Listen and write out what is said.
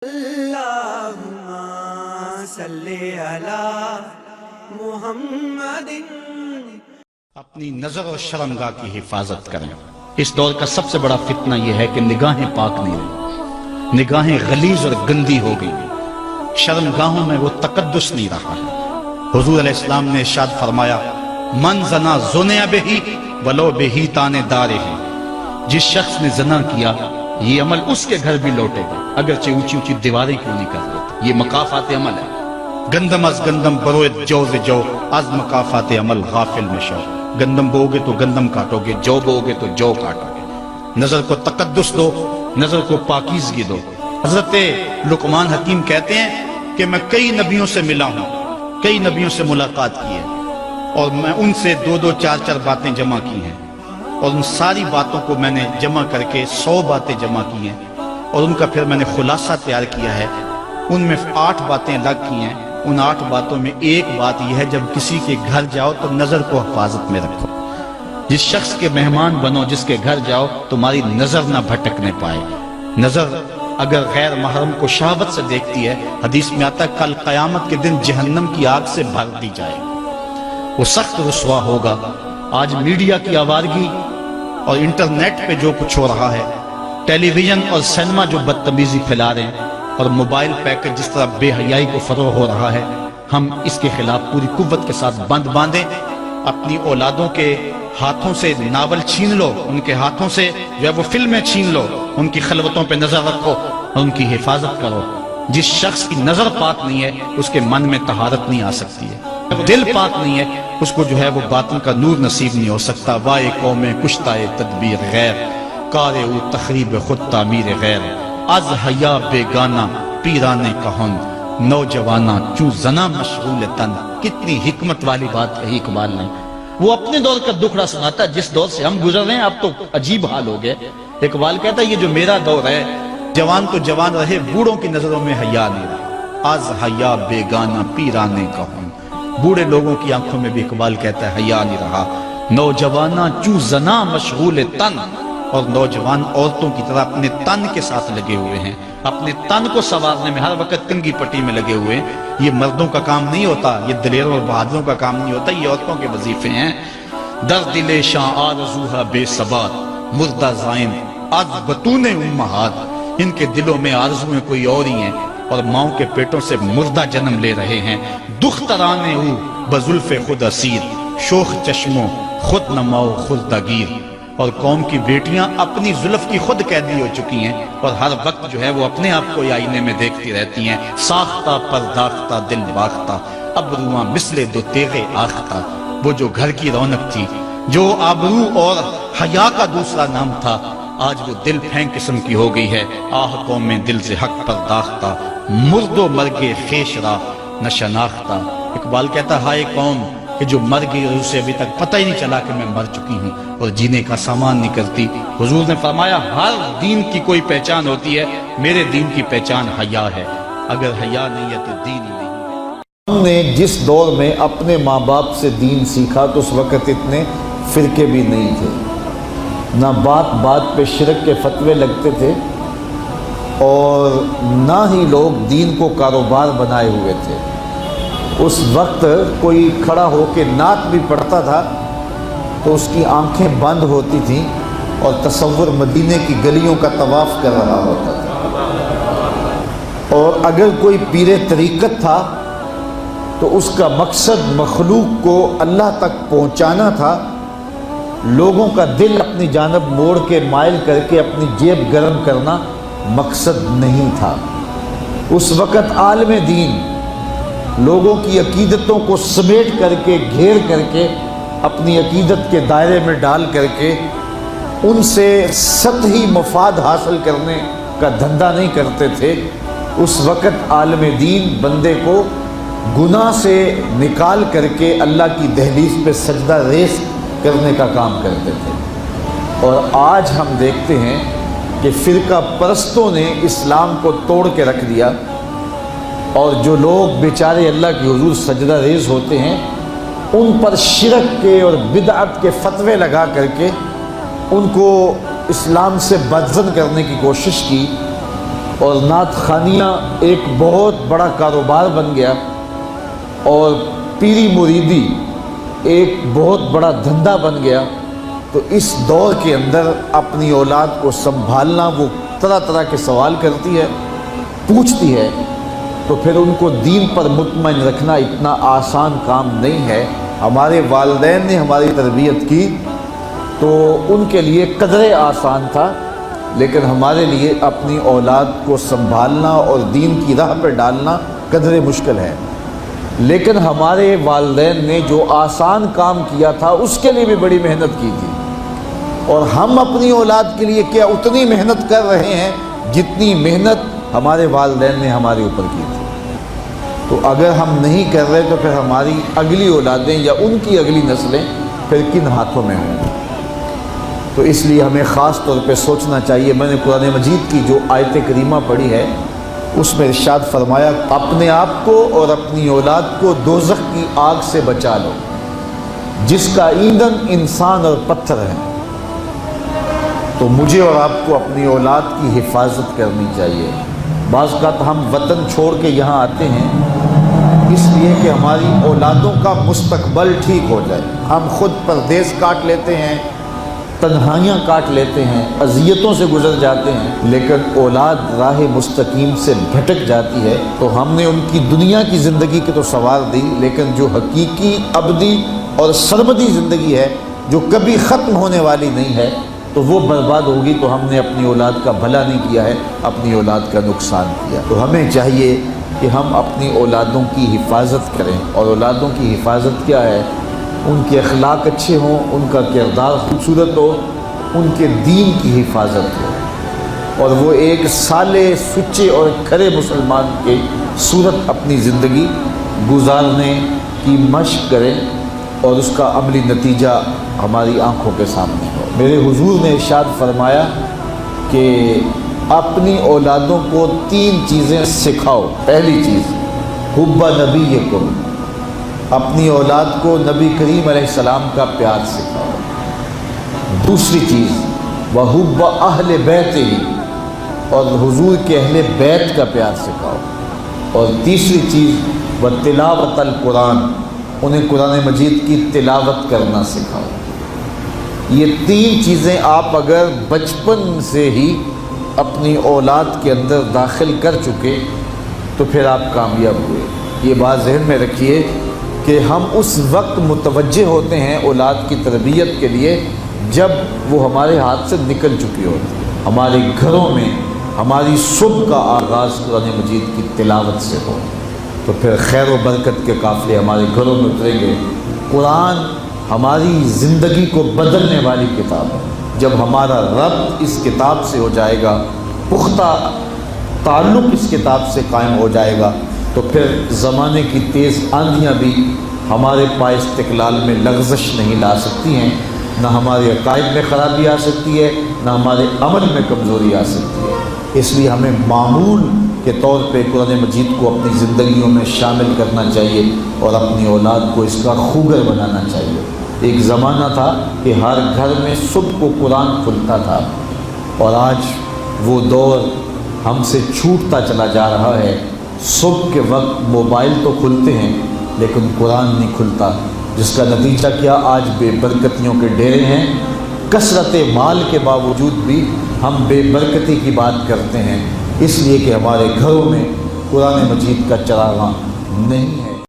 اللہم صلی علی محمد۔ اپنی نظر اور شرمگاہ کی حفاظت کریں۔ اس دور کا سب سے بڑا فتنہ یہ ہے کہ نگاہیں پاک نہیں رہی، نگاہیں غلیظ اور گندی ہو گئی، شرمگاہوں میں وہ تقدس نہیں رہا ہے۔ حضور علیہ السلام نے ارشاد فرمایا، من زنا زنیا بہی ولو بہی تانے دارے ہے۔ جس شخص نے زنا کیا یہ عمل اس کے گھر بھی لوٹے گا، اگرچہ اونچی اونچی دیواریں کیوں نہیں کر لیتے۔ یہ مکافات عمل ہے۔ گندم از گندم بروید جو ز جو، از مکافات عمل غافل مشو۔ گندم بو گے تو گندم کاٹو گے، جو بو گے تو جو کاٹو گے۔ نظر کو تقدس دو، نظر کو پاکیزگی دو۔ حضرت لقمان حکیم کہتے ہیں کہ میں کئی نبیوں سے ملا ہوں، کئی نبیوں سے ملاقات کی ہے، اور میں ان سے دو دو چار چار باتیں جمع کی ہیں، اور ان ساری باتوں کو میں نے جمع کر کے 100 باتیں جمع کی ہیں، اور ان کا پھر میں نے خلاصہ تیار کیا ہے۔ ان میں 8 باتیں الگ کی ہیں۔ ان 8 باتوں میں ایک بات یہ ہے، جب کسی کے گھر جاؤ تو نظر کو حفاظت میں رکھو۔ جس شخص کے مہمان بنو، جس کے گھر جاؤ، تمہاری نظر نہ بھٹکنے پائے۔ نظر اگر غیر محرم کو شہوت سے دیکھتی ہے، حدیث میں آتا ہے کل قیامت کے دن جہنم کی آگ سے بھر دی جائے، وہ سخت رسوا ہوگا۔ آج میڈیا کی آوارگی اور انٹرنیٹ پہ جو کچھ ہو رہا ہے، ٹیلی ویژن اور سینما جو بدتمیزی پھیلا رہے ہیں، اور موبائل پیکج جس طرح بے حیائی کو فروغ ہو رہا ہے، ہم اس کے خلاف پوری قوت کے ساتھ بند باندھیں۔ اپنی اولادوں کے ہاتھوں سے ناول چھین لو، ان کے ہاتھوں سے جو ہے وہ فلمیں چھین لو، ان کی خلوتوں پہ نظر رکھو اور ان کی حفاظت کرو۔ جس شخص کی نظر پاک نہیں ہے، اس کے من میں طہارت نہیں آ سکتی ہے۔ دل پاک نہیں ہے، اس کو جو ہے وہ باطن کا نور نصیب نہیں ہو سکتا۔ وائے قوم کشتائے تدبیر غیر، کارے او تخریب خود تعمیر غیر۔ از حیا بیگانہ پیرانے کہن، نوجوانہ چوں زنا مشغول تن۔ کتنی حکمت والی بات کہی اقبال نے۔ وہ اپنے دور کا دکھڑا سناتا ہے، جس دور سے ہم گزر رہے ہیں اب تو عجیب حال ہو گئے۔ اقبال کہتا ہے یہ جو میرا دور ہے، جوان تو جوان رہے، بوڑھوں کی نظروں میں حیا نہیں رہا۔ از حیا بیگانہ پیرانے کہن، بوڑھے لوگوں کی آنکھوں میں بھی اقبال کہتا ہے حیا نہیں رہا۔ نوجوانہ چوں زنا مشغول تن، اور نوجوان عورتوں کی طرح اپنے تن کے ساتھ لگے ہوئے ہیں، اپنے تن کو سنوارنے میں ہر وقت کنگھی پٹی میں لگے ہوئے ہیں۔ یہ مردوں کا کام نہیں ہوتا، یہ دلیروں اور بہادروں کا کام نہیں ہوتا، یہ عورتوں کے وظیفے ہیں۔ در دل شاں آرزوہا بے ثبات، مردہ زائن از بطون امہات۔ ان کے دلوں میں آرزویں کوئی اور ہی ہیں، اور ماؤں کے پیٹوں سے مردہ جنم لے رہے ہیں۔ دخترانے او بزلف خود اسیر، شوخ چشموں خود نماؤ خود دگیر۔ اور قوم کی بیٹیاں اپنی زلف کی خود قیدی ہو چکی ہیں، اور ہر وقت جو ہے وہ اپنے آپ کو آئینے میں دیکھتی رہتی ہیں۔ ساختہ پرداختہ دل باختہ، ابروان مثل دو تیغ آختہ۔ وہ جو گھر کی رونق تھی، جو آبرو اور حیا کا دوسرا نام تھا، آج وہ دل پھینک قسم کی ہو گئی ہے۔ آہ قوم میں دل سے حق پرداختہ، مرد و مرگ خیش را نہ شناختہ۔ اقبال کہتا ہے ہائے قوم کہ جو مر گئی اور اسے ابھی تک پتہ ہی نہیں چلا کہ میں مر چکی ہوں، اور جینے کا سامان نہیں کرتی۔ حضور نے فرمایا ہر دین کی کوئی پہچان ہوتی ہے، میرے دین کی پہچان حیا ہے۔ اگر حیا نہیں ہے تو دین ہی نہیں ہے۔ ہم نے جس دور میں اپنے ماں باپ سے دین سیکھا تو اس وقت اتنے فرقے بھی نہیں تھے، نہ بات بات پہ شرک کے فتوے لگتے تھے، اور نہ ہی لوگ دین کو کاروبار بنائے ہوئے تھے۔ اس وقت کوئی کھڑا ہو کے نعت بھی پڑھتا تھا تو اس کی آنکھیں بند ہوتی تھیں، اور تصور مدینے کی گلیوں کا طواف کر رہا ہوتا تھا۔ اور اگر کوئی پیر طریقت تھا تو اس کا مقصد مخلوق کو اللہ تک پہنچانا تھا، لوگوں کا دل اپنی جانب موڑ کے مائل کر کے اپنی جیب گرم کرنا مقصد نہیں تھا۔ اس وقت عالم دین لوگوں کی عقیدتوں کو سمیٹ کر کے، گھیر کر کے، اپنی عقیدت کے دائرے میں ڈال کر کے ان سے سطحی مفاد حاصل کرنے کا دھندا نہیں کرتے تھے۔ اس وقت عالم دین بندے کو گناہ سے نکال کر کے اللہ کی دہلیز پہ سجدہ ریز کرنے کا کام کرتے تھے۔ اور آج ہم دیکھتے ہیں کہ فرقہ پرستوں نے اسلام کو توڑ کے رکھ دیا، اور جو لوگ بیچارے اللہ کے حضور سجدہ ریز ہوتے ہیں، ان پر شرک کے اور بدعت کے فتوے لگا کر کے ان کو اسلام سے بدزن کرنے کی کوشش کی۔ اور نعت خانیاں ایک بہت بڑا کاروبار بن گیا اور پیری مریدی ایک بہت بڑا دھندا بن گیا، تو اس دور کے اندر اپنی اولاد کو سنبھالنا، وہ طرح طرح کے سوال کرتی ہے، پوچھتی ہے، تو پھر ان کو دین پر مطمئن رکھنا اتنا آسان کام نہیں ہے۔ ہمارے والدین نے ہماری تربیت کی تو ان کے لیے قدرے آسان تھا، لیکن ہمارے لیے اپنی اولاد کو سنبھالنا اور دین کی راہ پہ ڈالنا قدرے مشکل ہے۔ لیکن ہمارے والدین نے جو آسان کام کیا تھا اس کے لیے بھی بڑی محنت کی تھی، اور ہم اپنی اولاد کے لیے کیا اتنی محنت کر رہے ہیں جتنی محنت ہمارے والدین نے ہمارے اوپر کی تھی۔ تو اگر ہم نہیں کر رہے تو پھر ہماری اگلی اولادیں یا ان کی اگلی نسلیں پھر کن ہاتھوں میں ہوں گی؟ تو اس لیے ہمیں خاص طور پہ سوچنا چاہیے۔ میں نے قرآن مجید کی جو آیت کریمہ پڑھی ہے اس میں ارشاد فرمایا، اپنے آپ کو اور اپنی اولاد کو دوزخ کی آگ سے بچا لو جس کا ایندھن انسان اور پتھر ہے۔ تو مجھے اور آپ کو اپنی اولاد کی حفاظت کرنی چاہیے۔ بعض اوقات ہم وطن چھوڑ کے یہاں آتے ہیں اس لیے کہ ہماری اولادوں کا مستقبل ٹھیک ہو جائے۔ ہم خود پردیس کاٹ لیتے ہیں، تنہائیاں کاٹ لیتے ہیں، اذیتوں سے گزر جاتے ہیں، لیکن اولاد راہ مستقیم سے بھٹک جاتی ہے تو ہم نے ان کی دنیا کی زندگی کی تو سنوار دی، لیکن جو حقیقی ابدی اور سرمدی زندگی ہے جو کبھی ختم ہونے والی نہیں ہے تو وہ برباد ہوگی۔ تو ہم نے اپنی اولاد کا بھلا نہیں کیا ہے، اپنی اولاد کا نقصان کیا۔ تو ہمیں چاہیے کہ ہم اپنی اولادوں کی حفاظت کریں، اور اولادوں کی حفاظت کیا ہے؟ ان کے اخلاق اچھے ہوں، ان کا کردار خوبصورت ہو، ان کے دین کی حفاظت ہو، اور وہ ایک صالح، سچے اور کھرے مسلمان کے صورت اپنی زندگی گزارنے کی مشق کریں، اور اس کا عملی نتیجہ ہماری آنکھوں کے سامنے ہو۔ میرے حضور نے ارشاد فرمایا کہ اپنی اولادوں کو 3 چیزیں سکھاؤ۔ پہلی چیز حب نبیکم، اپنی اولاد کو نبی کریم علیہ السلام کا پیار سکھاؤ۔ دوسری چیز وحب اہل بیت ہی، اور حضور کے اہل بیت کا پیار سکھاؤ۔ اور تیسری چیز تلاوت القرآن، انہیں قرآن مجید کی تلاوت کرنا سکھاؤ۔ یہ 3 چیزیں آپ اگر بچپن سے ہی اپنی اولاد کے اندر داخل کر چکے تو پھر آپ کامیاب ہوئے۔ یہ بات ذہن میں رکھیے کہ ہم اس وقت متوجہ ہوتے ہیں اولاد کی تربیت کے لیے جب وہ ہمارے ہاتھ سے نکل چکی ہوتی ہے۔ ہمارے گھروں میں ہماری صبح کا آغاز قرآن مجید کی تلاوت سے ہو تو پھر خیر و برکت کے قافلے ہمارے گھروں میں اتریں گے۔ قرآن ہماری زندگی کو بدلنے والی کتاب ہے۔ جب ہمارا ربط اس کتاب سے ہو جائے گا، پختہ تعلق اس کتاب سے قائم ہو جائے گا، تو پھر زمانے کی تیز آندھیاں بھی ہمارے پائے استقلال میں لغزش نہیں لا سکتی ہیں، نہ ہمارے عقائد میں خرابی آ سکتی ہے، نہ ہمارے عمل میں کمزوری آ سکتی ہے۔ اس لیے ہمیں معمول کے طور پہ قرآن مجید کو اپنی زندگیوں میں شامل کرنا چاہیے اور اپنی اولاد کو اس کا خوگر بنانا چاہیے۔ ایک زمانہ تھا کہ ہر گھر میں صبح کو قرآن کھلتا تھا، اور آج وہ دور ہم سے چھوٹتا چلا جا رہا ہے۔ صبح کے وقت موبائل تو کھلتے ہیں لیکن قرآن نہیں کھلتا، جس کا نتیجہ کیا؟ آج بے برکتیوں کے ڈیرے ہیں۔ کثرت مال کے باوجود بھی ہم بے برکتی کی بات کرتے ہیں، اس لیے کہ ہمارے گھروں میں قرآن مجید کا چراغاں نہیں ہے۔